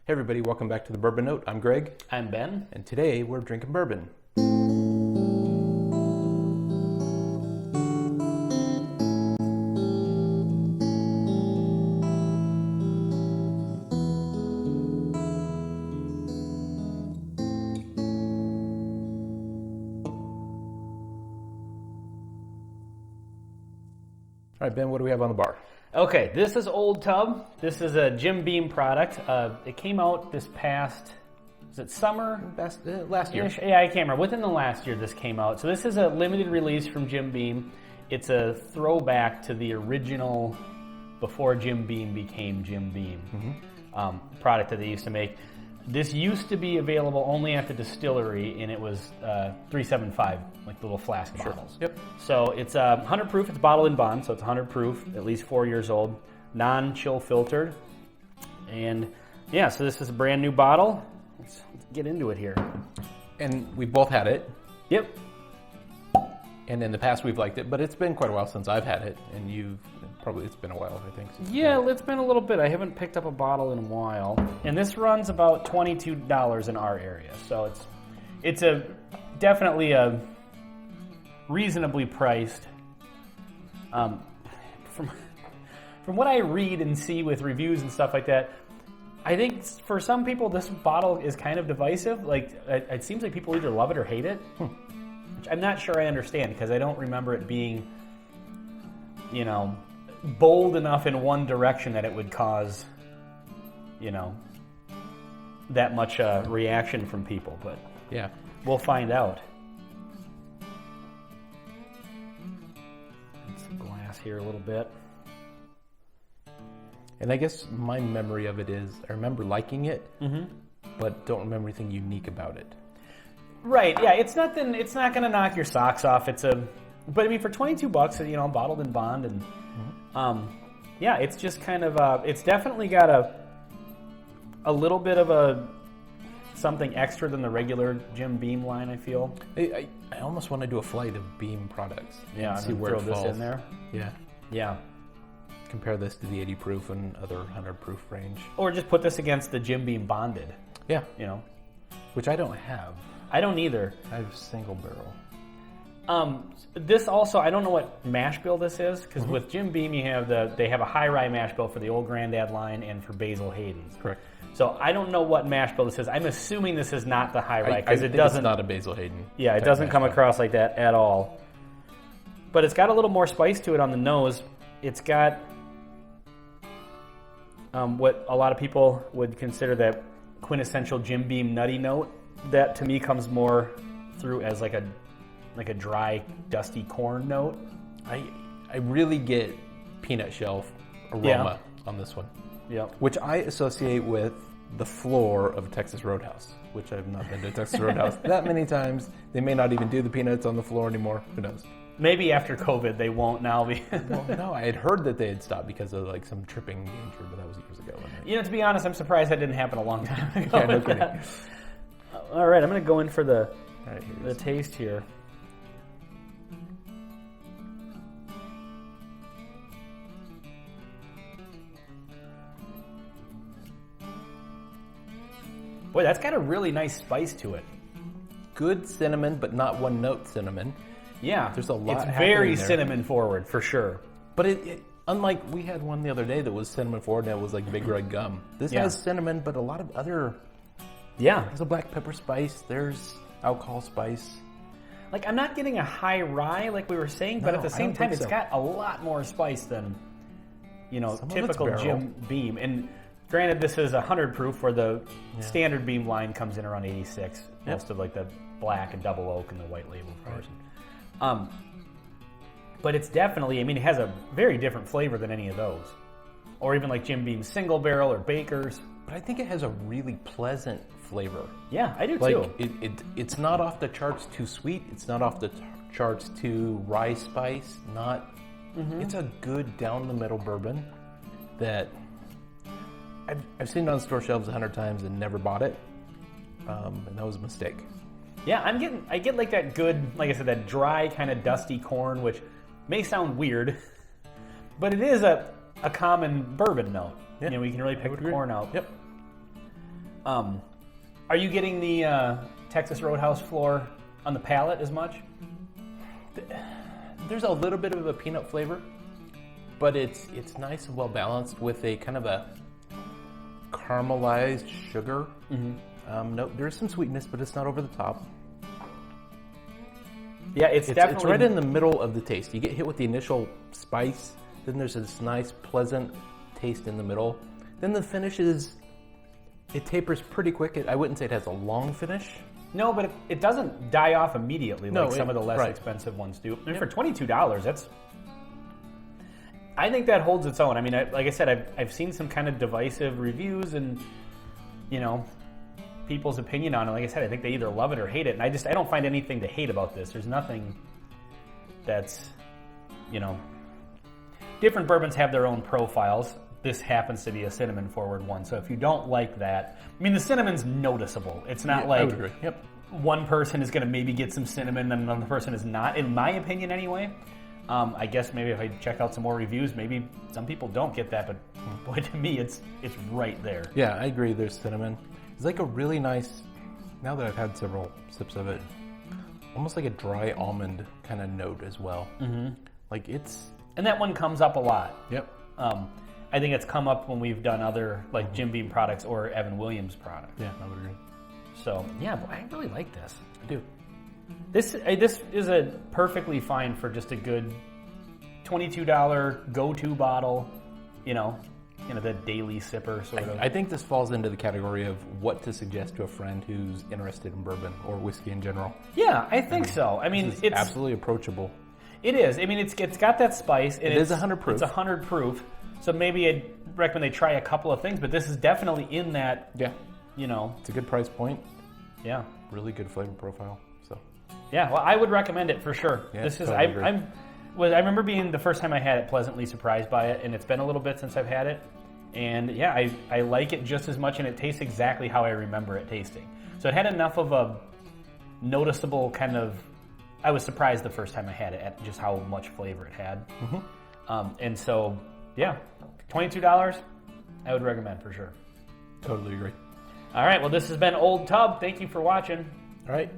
Hey everybody, welcome back to the Bourbon Note. I'm Greg. I'm Ben. And today we're drinking bourbon. All right, Ben, what do we have on the bar? Okay, this is Old Tub. This is a Jim Beam product. It came out this past, is it summer? Last year. Yeah, I can't remember. Within the last year this came out. So this is a limited release from Jim Beam. It's a throwback to the original, before Jim Beam became Jim Beam, product that they used to make. This used to be available only at the distillery, and it was 375, like the little flask bottles. Yep. So it's 100 proof. It's bottled in bond, so it's 100 proof, at least 4 years old, non-chill filtered. And yeah, so this is a brand new bottle. Let's get into it here. And we both had it. Yep. And in the past we've liked it, but it's been quite a while since I've had it, and it's been a while, I think. Yeah, it's been a little bit. I haven't picked up a bottle in a while. And this runs about $22 in our area. So it's definitely a reasonably priced. From what I read and see with reviews and stuff like that, I think for some people this bottle is kind of divisive. Like it seems like people either love it or hate it. Which I'm not sure I understand, because I don't remember it being, bold enough in one direction that it would cause, that much reaction from people. But yeah, we'll find out. Some glass here a little bit. And I guess my memory of it is I remember liking it, but don't remember anything unique about it. Right, yeah, it's not going to knock your socks off. But I mean, for $22, bottled in bond, and yeah, it's just kind of it's definitely got a little bit of something extra than the regular Jim Beam line, I feel. I almost want to do a flight of Beam products. Yeah, see where it falls. This in there. Yeah. Compare this to the 80 proof and other 100 proof range. Or just put this against the Jim Beam bonded. Yeah. Which I don't have. I don't either. I have single barrel. This also, I don't know what mash bill this is, because with Jim Beam they have a high rye mash bill for the Old Grandad line and for Basil Hayden's. Correct. So I don't know what mash bill this is. I'm assuming this is not the high rye, because it doesn't. It's not a Basil Hayden. Yeah, it doesn't come across like that at all. But it's got a little more spice to it on the nose. It's got what a lot of people would consider that quintessential Jim Beam nutty note. That to me comes more through as like a dry, dusty corn note. I really get peanut shell aroma on this one. Yeah. Which I associate with the floor of Texas Roadhouse, which I've not been to Texas Roadhouse that many times. They may not even do the peanuts on the floor anymore. Who knows? Maybe after COVID they won't now be. Well, no, I had heard that they had stopped because of like some tripping danger, but that was years ago. To be honest, I'm surprised that didn't happen a long time ago. Yeah, no kidding. All right, I'm going to go in for the taste here. Boy, that's got a really nice spice to it. Good cinnamon, but not one note cinnamon. Yeah, there's a lot. It's very cinnamon forward for sure. But it unlike we had one the other day that was cinnamon forward and it was like Big Red Gum. This has cinnamon, but a lot of other. Yeah, there's a black pepper spice. There's alcohol spice. Like I'm not getting a high rye like we were saying, but at the same time, it's got a lot more spice than typical Jim Beam. And granted, this is 100 proof, where the standard Beam line comes in around 86. Most of like the black and double oak and the white label version. But it's definitely, it has a very different flavor than any of those. Or even like Jim Beam's single barrel or Baker's. But I think it has a really pleasant flavor. Yeah, I do too. It's not off the charts too sweet. It's not off the charts too rye spice. It's a good down the middle bourbon that I've seen it on store shelves 100 times and never bought it. And that was a mistake. Yeah, I get like that good, like I said, that dry kind of dusty corn, which may sound weird, but it is a common bourbon note. Yeah. We can really pick the corn out. Yep. Are you getting the Texas Roadhouse floor on the palate as much? There's a little bit of a peanut flavor, but it's nice and well balanced with a kind of a caramelized sugar. No, there's some sweetness, but it's not over the top. Yeah, it's definitely... It's right in the middle of the taste. You get hit with the initial spice, then there's this nice, pleasant taste in the middle. Then the finish it tapers pretty quick. I wouldn't say it has a long finish. No, but it doesn't die off immediately like some of the less expensive ones do. And for $22, that's... I think that holds its own. I mean, like I said, I've seen some kind of divisive reviews and, people's opinion on it. Like I said, I think they either love it or hate it. And I don't find anything to hate about this. There's nothing that's, different bourbons have their own profiles. This happens to be a cinnamon forward one. So if you don't like that, I mean, the cinnamon's noticeable. It's not like I would agree. Yep. One person is going to maybe get some cinnamon and another person is not, in my opinion anyway. I guess maybe if I check out some more reviews, maybe some people don't get that, but boy, to me, it's right there. Yeah, I agree. There's cinnamon. It's like a really nice, now that I've had several sips of it, almost like a dry almond kind of note as well. Like it's... And that one comes up a lot. Yep. I think it's come up when we've done other like Jim Beam products or Evan Williams products. Yeah, I would agree. So yeah, boy, I really like this. I do. This is a perfectly fine for just a good $22 go-to bottle, the daily sipper sort of. I think this falls into the category of what to suggest to a friend who's interested in bourbon or whiskey in general. Yeah, I think so. I mean, it's absolutely approachable. It is. I mean, it's got that spice. It is 100 proof. It's 100 proof. So maybe I'd recommend they try a couple of things, but this is definitely in that. Yeah. It's a good price point. Yeah. Really good flavor profile. So. Yeah. Well, I would recommend it for sure. Yeah, this is. totally I remember being the first time I had it pleasantly surprised by it, and it's been a little bit since I've had it, and yeah, I like it just as much, and it tastes exactly how I remember it tasting. So it had enough of a noticeable kind of. I was surprised the first time I had it at just how much flavor it had. And so, yeah, $22, I would recommend for sure. Totally agree. All right, well, this has been Old Tub. Thank you for watching. All right.